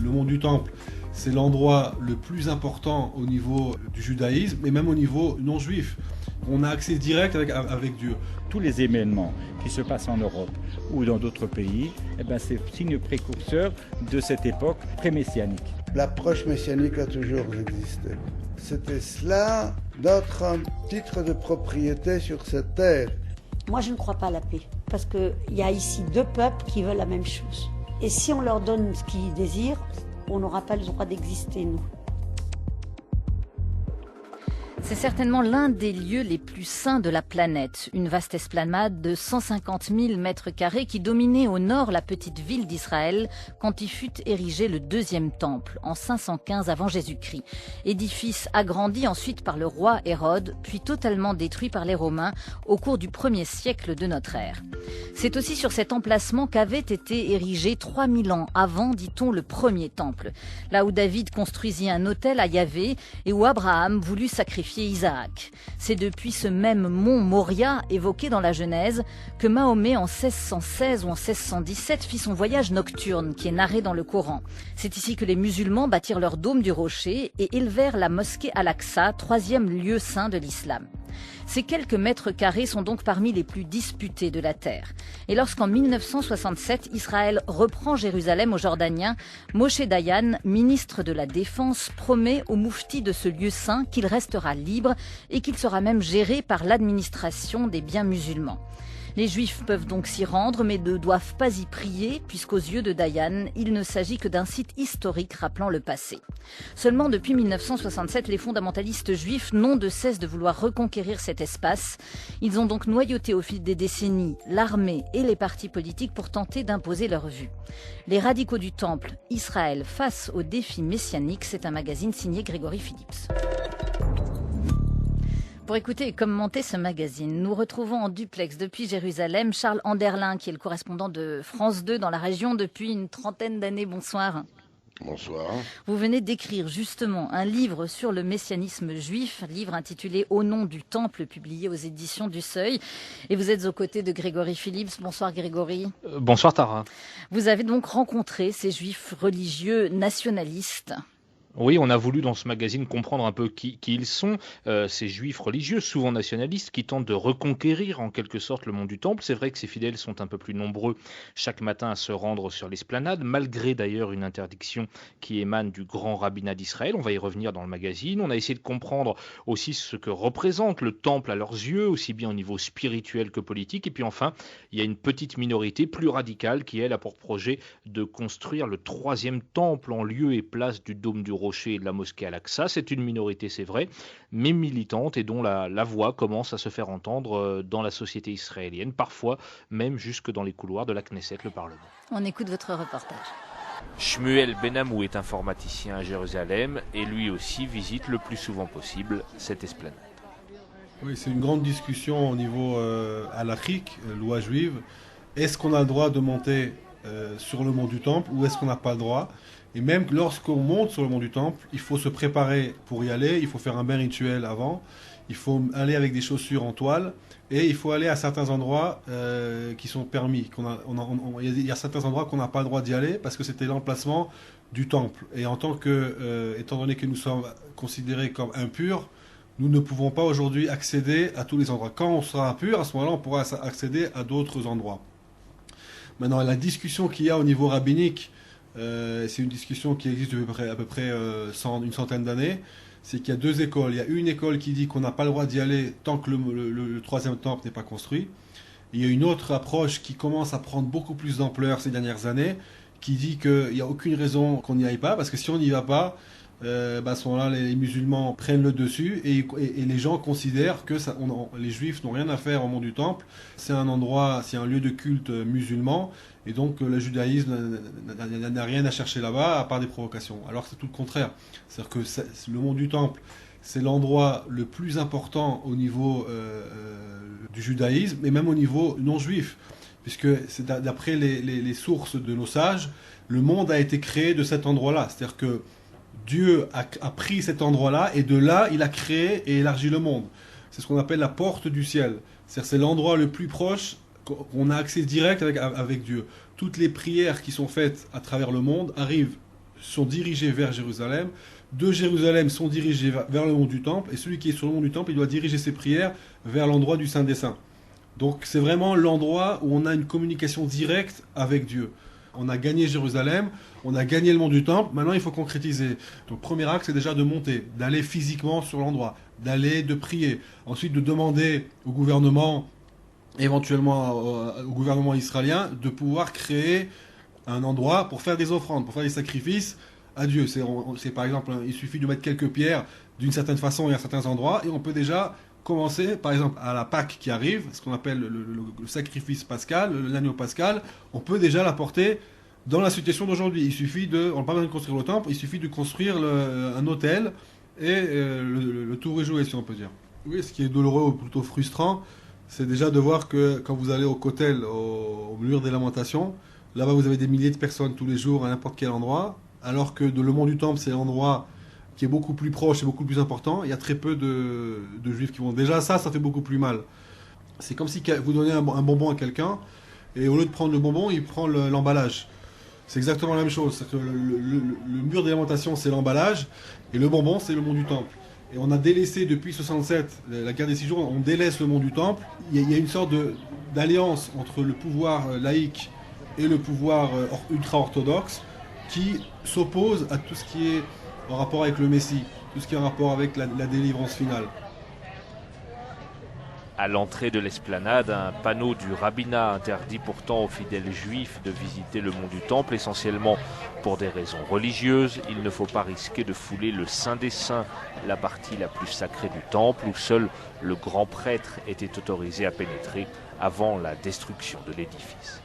le mont du Temple, c'est l'endroit le plus important au niveau du judaïsme et même au niveau non juif. On a accès direct avec Dieu. Tous les événements qui se passent en Europe ou dans d'autres pays, c'est signe précurseur de cette époque pré-messianique. L'approche messianique a toujours existé. C'était cela, notre titre de propriété sur cette terre. Moi, je ne crois pas à la paix, parce qu'il y a ici deux peuples qui veulent la même chose. Et si on leur donne ce qu'ils désirent, on n'aura pas le droit d'exister, nous. C'est certainement l'un des lieux les plus saints de la planète. Une vaste esplanade de 150 000 mètres carrés qui dominait au nord la petite ville d'Israël quand y fut érigé le deuxième temple en 515 avant Jésus-Christ. Édifice agrandi ensuite par le roi Hérode, puis totalement détruit par les Romains au cours du 1er siècle de notre ère. C'est aussi sur cet emplacement qu'avait été érigé 3000 ans avant, dit-on, le premier temple. Là où David construisit un autel à Yahvé et où Abraham voulut sacrifier Isaac. C'est depuis ce même mont Moria, évoqué dans la Genèse, que Mahomet en 1616 ou en 1617 fit son voyage nocturne, qui est narré dans le Coran. C'est ici que les musulmans bâtirent leur dôme du rocher et élevèrent la mosquée Al-Aqsa, troisième lieu saint de l'islam. Ces quelques mètres carrés sont donc parmi les plus disputés de la terre. Et lorsqu'en 1967, Israël reprend Jérusalem aux Jordaniens, Moshe Dayan, ministre de la Défense, promet au moufti de ce lieu saint qu'il restera libre et qu'il sera même géré par l'administration des biens musulmans. Les Juifs peuvent donc s'y rendre, mais ne doivent pas y prier, puisqu'aux yeux de Dayan, il ne s'agit que d'un site historique rappelant le passé. Seulement, depuis 1967, les fondamentalistes juifs n'ont de cesse de vouloir reconquérir cet espace. Ils ont donc noyauté au fil des décennies l'armée et les partis politiques pour tenter d'imposer leur vue. Les radicaux du Temple, Israël face aux défis messianiques, c'est un magazine signé Grégory Phillips. Pour écouter et commenter ce magazine, nous retrouvons en duplex depuis Jérusalem Charles Anderlin, qui est le correspondant de France 2 dans la région depuis une trentaine d'années. Bonsoir. Bonsoir. Vous venez d'écrire justement un livre sur le messianisme juif, un livre intitulé Au nom du Temple, publié aux éditions du Seuil. Et vous êtes aux côtés de Grégory Phillips. Bonsoir Grégory. Bonsoir Tara. Vous avez donc rencontré ces juifs religieux nationalistes. Oui, on a voulu dans ce magazine comprendre un peu qui ils sont, ces juifs religieux, souvent nationalistes, qui tentent de reconquérir en quelque sorte le mont du Temple. C'est vrai que ces fidèles sont un peu plus nombreux chaque matin à se rendre sur l'esplanade, malgré d'ailleurs une interdiction qui émane du grand rabbinat d'Israël. On va y revenir dans le magazine. On a essayé de comprendre aussi ce que représente le Temple à leurs yeux, aussi bien au niveau spirituel que politique. Et puis enfin, il y a une petite minorité plus radicale qui, elle, a pour projet de construire le troisième temple en lieu et place du dôme du Rocher et de la mosquée Al-Aqsa. C'est une minorité, c'est vrai, mais militante et dont la voix commence à se faire entendre dans la société israélienne, parfois même jusque dans les couloirs de la Knesset, le Parlement. On écoute votre reportage. Shmuel Benamou est informaticien à Jérusalem et lui aussi visite le plus souvent possible cette esplanade. Oui, c'est une grande discussion au niveau halachique, loi juive. Est-ce qu'on a le droit de monter sur le mont du Temple ou est-ce qu'on n'a pas le droit ? Et même lorsqu'on monte sur le mont du Temple, il faut se préparer pour y aller, il faut faire un bain rituel avant, il faut aller avec des chaussures en toile et il faut aller à certains endroits qui sont permis. Il y a certains endroits qu'on n'a pas le droit d'y aller parce que c'était l'emplacement du Temple. Et étant donné que nous sommes considérés comme impurs, nous ne pouvons pas aujourd'hui accéder à tous les endroits. Quand on sera impur, à ce moment-là, on pourra accéder à d'autres endroits. Maintenant, la discussion qu'il y a au niveau rabbinique, c'est une discussion qui existe depuis à peu près une centaine d'années. C'est qu'il y a deux écoles. Il y a une école qui dit qu'on n'a pas le droit d'y aller tant que le troisième temple n'est pas construit. Et il y a une autre approche qui commence à prendre beaucoup plus d'ampleur ces dernières années, qui dit qu'il n'y a aucune raison qu'on n'y aille pas, parce que si on n'y va pas, à ce moment-là, les musulmans prennent le dessus et les gens considèrent que les juifs n'ont rien à faire au mont du Temple. C'est un endroit, c'est un lieu de culte musulman et donc le judaïsme n'a rien à chercher là-bas à part des provocations. Alors c'est tout le contraire. C'est-à-dire que le mont du Temple, c'est l'endroit le plus important au niveau du judaïsme et même au niveau non juif. Puisque c'est d'après les sources de nos sages, le monde a été créé de cet endroit-là. C'est-à-dire que Dieu a pris cet endroit-là et de là, il a créé et élargi le monde. C'est ce qu'on appelle la porte du ciel. C'est l'endroit le plus proche qu'on a accès direct avec Dieu. Toutes les prières qui sont faites à travers le monde arrivent sont dirigés vers Jérusalem. De Jérusalem sont dirigés vers le mont du Temple. Et celui qui est sur le mont du Temple, il doit diriger ses prières vers l'endroit du Saint des Saints. Donc c'est vraiment l'endroit où on a une communication directe avec Dieu. On a gagné Jérusalem, on a gagné le mont du Temple, maintenant il faut concrétiser. Donc premier axe, c'est déjà de monter, d'aller physiquement sur l'endroit, de prier. Ensuite de demander au gouvernement, éventuellement au gouvernement israélien, de pouvoir créer un endroit pour faire des offrandes, pour faire des sacrifices à Dieu. C'est par exemple, il suffit de mettre quelques pierres d'une certaine façon et à certains endroits, et on peut déjà commencer, par exemple, à la Pâque qui arrive, ce qu'on appelle le sacrifice pascal, l'agneau pascal, on peut déjà l'apporter dans la situation d'aujourd'hui. Il suffit on n'a pas besoin de construire le temple, il suffit de construire un autel et le tour est joué, si on peut dire. Oui, ce qui est douloureux ou plutôt frustrant, c'est déjà de voir que quand vous allez au Kotel, au mur des lamentations, là-bas vous avez des milliers de personnes tous les jours à n'importe quel endroit, alors que le mont du Temple, c'est l'endroit qui est beaucoup plus proche et beaucoup plus important. Il y a très peu de juifs qui vont. Déjà ça fait beaucoup plus mal. C'est comme si vous donnez un bonbon à quelqu'un, et au lieu de prendre le bonbon, il prend l'emballage. C'est exactement la même chose. Que le mur des lamentations, c'est l'emballage, et le bonbon, c'est le mont du Temple. Et on a délaissé depuis 67, la guerre des 6 jours, on délaisse le mont du Temple. Il y a une sorte d'alliance entre le pouvoir laïque et le pouvoir ultra-orthodoxe qui s'oppose à tout ce qui est en rapport avec le Messie, tout ce qui est en rapport avec la délivrance finale. À l'entrée de l'esplanade, un panneau du rabbinat interdit pourtant aux fidèles juifs de visiter le mont du Temple, essentiellement pour des raisons religieuses. Il ne faut pas risquer de fouler le Saint des Saints, la partie la plus sacrée du temple, où seul le grand prêtre était autorisé à pénétrer avant la destruction de l'édifice.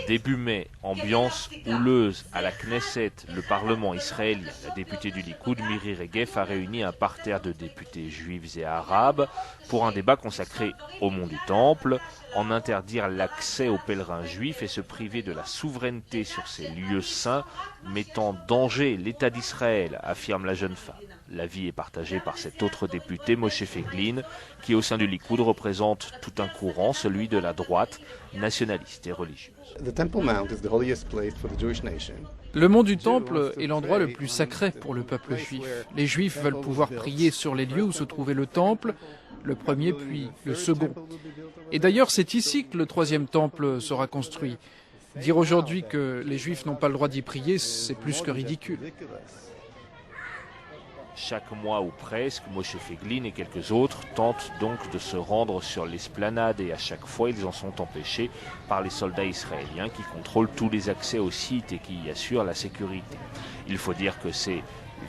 Début mai, ambiance houleuse à la Knesset, le Parlement israélien. La députée du Likoud, Miri Regev, a réuni un parterre de députés juifs et arabes pour un débat consacré au mont du Temple. En interdire l'accès aux pèlerins juifs et se priver de la souveraineté sur ces lieux saints met en danger l'État d'Israël, affirme la jeune femme. L'avis est partagé par cet autre député, Moshe Feiglin, qui au sein du Likoud représente tout un courant, celui de la droite nationaliste et religieuse. Le mont du Temple est l'endroit le plus sacré pour le peuple juif. Les juifs veulent pouvoir prier sur les lieux où se trouvait le temple, le premier puis le second. Et d'ailleurs, c'est ici que le troisième temple sera construit. Dire aujourd'hui que les juifs n'ont pas le droit d'y prier, c'est plus que ridicule. Chaque mois ou presque, Moshe Feiglin et quelques autres tentent donc de se rendre sur l'esplanade et à chaque fois ils en sont empêchés par les soldats israéliens qui contrôlent tous les accès au site et qui y assurent la sécurité. Il faut dire que ces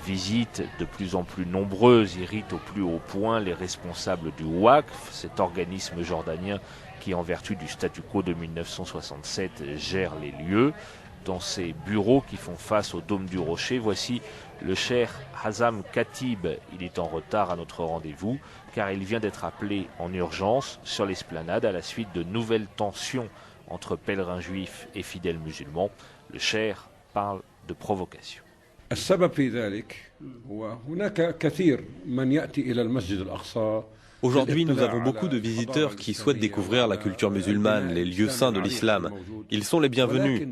visites de plus en plus nombreuses irritent au plus haut point les responsables du Waqf, cet organisme jordanien qui en vertu du statu quo de 1967 gère les lieux. Dans ces bureaux qui font face au dôme du rocher, voici le cheikh Hazam Khatib. Il est en retard à notre rendez-vous car il vient d'être appelé en urgence sur l'esplanade à la suite de nouvelles tensions entre pèlerins juifs et fidèles musulmans. Le cheikh parle de provocation. Aujourd'hui, nous avons beaucoup de visiteurs qui souhaitent découvrir la culture musulmane, les lieux saints de l'islam. Ils sont les bienvenus.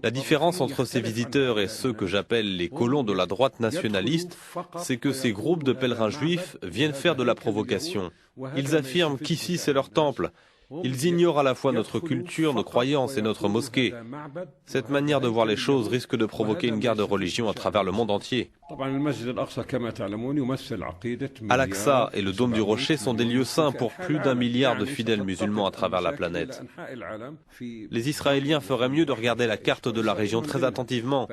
La différence entre ces visiteurs et ceux que j'appelle les colons de la droite nationaliste, c'est que ces groupes de pèlerins juifs viennent faire de la provocation. Ils affirment qu'ici c'est leur temple. Ils ignorent à la fois notre culture, nos croyances et notre mosquée. Cette manière de voir les choses risque de provoquer une guerre de religion à travers le monde entier. Al-Aqsa et le Dôme du Rocher sont des lieux saints pour plus d'1 milliard de fidèles musulmans à travers la planète. Les Israéliens feraient mieux de regarder la carte de la région très attentivement.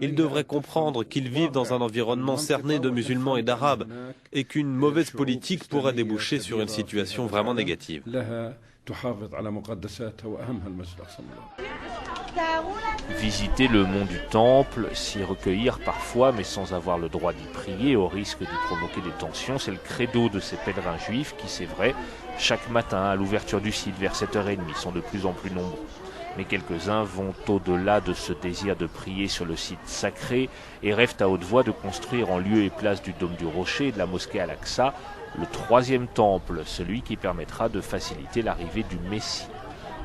Ils devraient comprendre qu'ils vivent dans un environnement cerné de musulmans et d'arabes et qu'une mauvaise politique pourrait déboucher sur une situation vraiment négative. Visiter le mont du Temple, s'y recueillir parfois, mais sans avoir le droit d'y prier, au risque d'y provoquer des tensions, c'est le credo de ces pèlerins juifs qui, c'est vrai, chaque matin à l'ouverture du site vers 7h30 sont de plus en plus nombreux. Mais quelques-uns vont au-delà de ce désir de prier sur le site sacré et rêvent à haute voix de construire en lieu et place du Dôme du Rocher et de la mosquée Al-Aqsa le troisième temple, celui qui permettra de faciliter l'arrivée du Messie.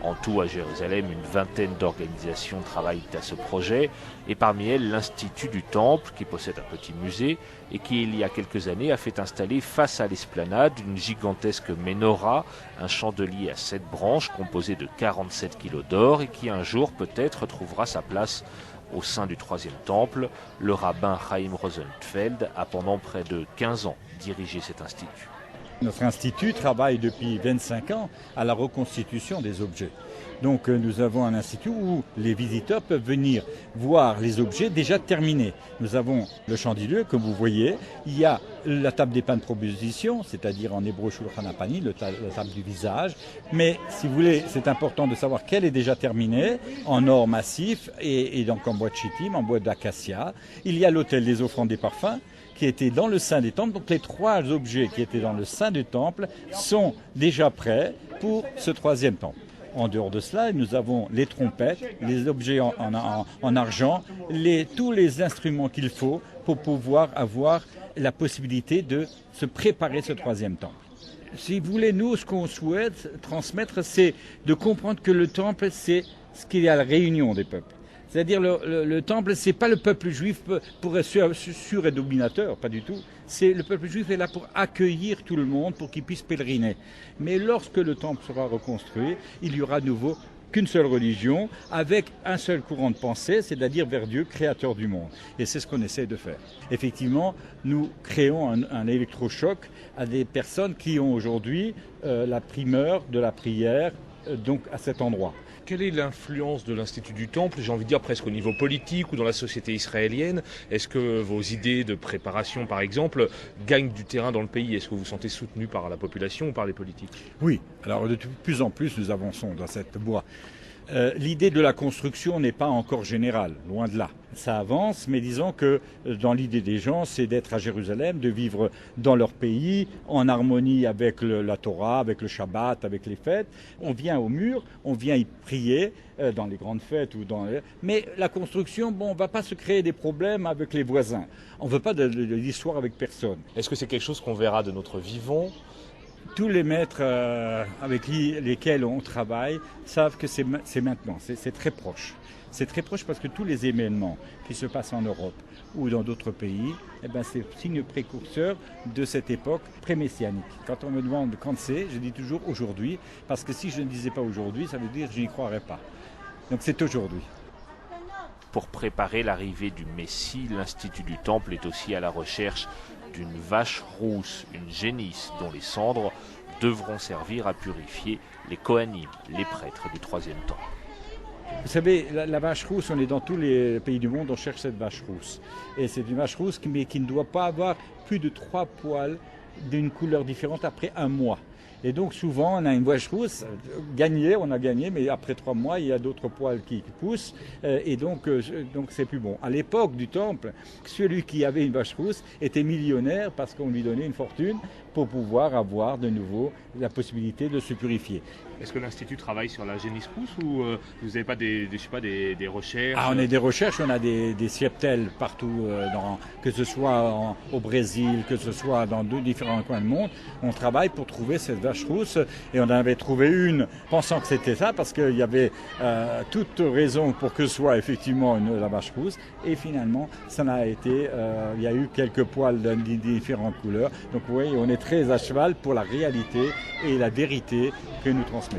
En tout, à Jérusalem, une vingtaine d'organisations travaillent à ce projet, et parmi elles l'Institut du Temple, qui possède un petit musée, et qui, il y a quelques années, a fait installer face à l'esplanade une gigantesque menorah, un chandelier à 7 branches composé de 47 kilos d'or, et qui un jour peut-être trouvera sa place au sein du troisième temple. Le rabbin Chaim Rosenfeld a pendant près de 15 ans dirigé cet institut. Notre institut travaille depuis 25 ans à la reconstitution des objets. Donc nous avons un institut où les visiteurs peuvent venir voir les objets déjà terminés. Nous avons le chandelier, comme vous voyez. Il y a la table des pains de proposition, c'est-à-dire en hébreu Shulchan Apani, la table du visage. Mais si vous voulez, c'est important de savoir qu'elle est déjà terminée en or massif et donc en bois de chittim, en bois d'acacia. Il y a l'autel des offrandes des parfums, qui était dans le sein des temples. Donc les 3 objets qui étaient dans le sein du temple sont déjà prêts pour ce troisième temple. En dehors de cela, nous avons les trompettes, les objets en argent, tous les instruments qu'il faut pour pouvoir avoir la possibilité de se préparer ce troisième temple. Si vous voulez, nous, ce qu'on souhaite transmettre, c'est de comprendre que le temple, c'est ce qu'il y a à la réunion des peuples. C'est-à-dire le temple, c'est pas le peuple juif pour être sûr et dominateur, pas du tout. C'est le peuple juif est là pour accueillir tout le monde, pour qu'il puisse pèleriner. Mais lorsque le temple sera reconstruit, il y aura à nouveau qu'une seule religion, avec un seul courant de pensée, c'est-à-dire vers Dieu, créateur du monde. Et c'est ce qu'on essaie de faire. Effectivement, nous créons un électrochoc à des personnes qui ont aujourd'hui la primeur de la prière donc à cet endroit. Quelle est l'influence de l'Institut du Temple, j'ai envie de dire presque au niveau politique ou dans la société israélienne? Est-ce que vos idées de préparation, par exemple, gagnent du terrain dans le pays? Est-ce que vous vous sentez soutenu par la population ou par les politiques? Oui, alors de plus en plus nous avançons dans cette voie. L'idée de la construction n'est pas encore générale, loin de là. Ça avance, mais disons que dans l'idée des gens, c'est d'être à Jérusalem, de vivre dans leur pays, en harmonie avec la Torah, avec le Shabbat, avec les fêtes. On vient au mur, on vient y prier dans les grandes fêtes mais la construction, on ne va pas se créer des problèmes avec les voisins. On ne veut pas de l'histoire avec personne. Est-ce que c'est quelque chose qu'on verra de notre vivant? Tous les maîtres avec lesquels on travaille savent que c'est maintenant, c'est très proche. C'est très proche parce que tous les événements qui se passent en Europe ou dans d'autres pays, c'est signe précurseur de cette époque pré-messianique. Quand on me demande quand c'est, je dis toujours aujourd'hui, parce que si je ne disais pas aujourd'hui, ça veut dire que je n'y croirais pas. Donc c'est aujourd'hui. Pour préparer l'arrivée du Messie, l'Institut du Temple est aussi à la recherche d'une vache rousse, une génisse dont les cendres devront servir à purifier les Kohanim, les prêtres du troisième temple. Vous savez, la vache rousse, on est dans tous les pays du monde, on cherche cette vache rousse. Et c'est une vache rousse mais qui ne doit pas avoir plus de 3 poils d'une couleur différente après 1 mois. Et donc souvent on a une vache rousse, on a gagné, mais après 3 mois il y a d'autres poils qui poussent et donc c'est plus bon. À l'époque du temple, celui qui avait une vache rousse était millionnaire parce qu'on lui donnait une fortune pour pouvoir avoir de nouveau la possibilité de se purifier. Est-ce que l'Institut travaille sur la génisse rousse ou vous n'avez pas des recherches? On a des recherches, on a des cheptels partout, que ce soit au Brésil, que ce soit dans 2 différents coins du monde. On travaille pour trouver cette vache rousse et on en avait trouvé une pensant que c'était ça parce qu'il y avait toute raison pour que ce soit effectivement la vache rousse et finalement ça n'a été, il y a eu quelques poils de différentes couleurs. Donc vous voyez, on est très à cheval pour la réalité et la vérité que nous transmettons.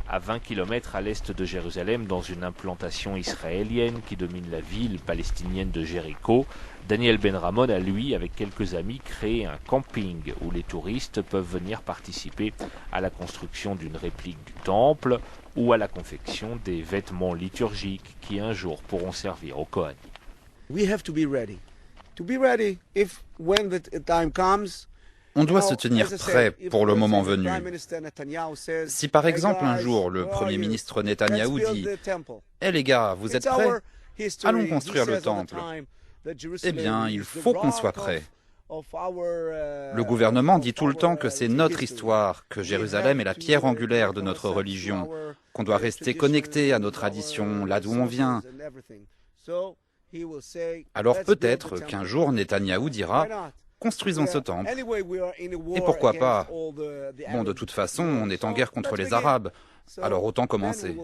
À 20 km à l'est de Jérusalem, dans une implantation israélienne qui domine la ville palestinienne de Jéricho, Daniel Ben Ramon a, lui, avec quelques amis, créé un camping où les touristes peuvent venir participer à la construction d'une réplique du temple ou à la confection des vêtements liturgiques qui un jour pourront servir aux Kohanim. We have to be ready. To be ready if when the time comes. On doit se tenir prêt pour le moment venu. Si par exemple un jour le Premier ministre Netanyahou dit « Eh les gars, vous êtes prêts? Allons construire le temple », eh bien il faut qu'on soit prêt. Le gouvernement dit tout le temps que c'est notre histoire, que Jérusalem est la pierre angulaire de notre religion, qu'on doit rester connecté à nos traditions, là d'où on vient. Alors peut-être qu'un jour Netanyahou dira « Construisons ce temple. Et pourquoi pas? Bon, de toute façon, on est en guerre contre les Arabes, alors autant commencer. »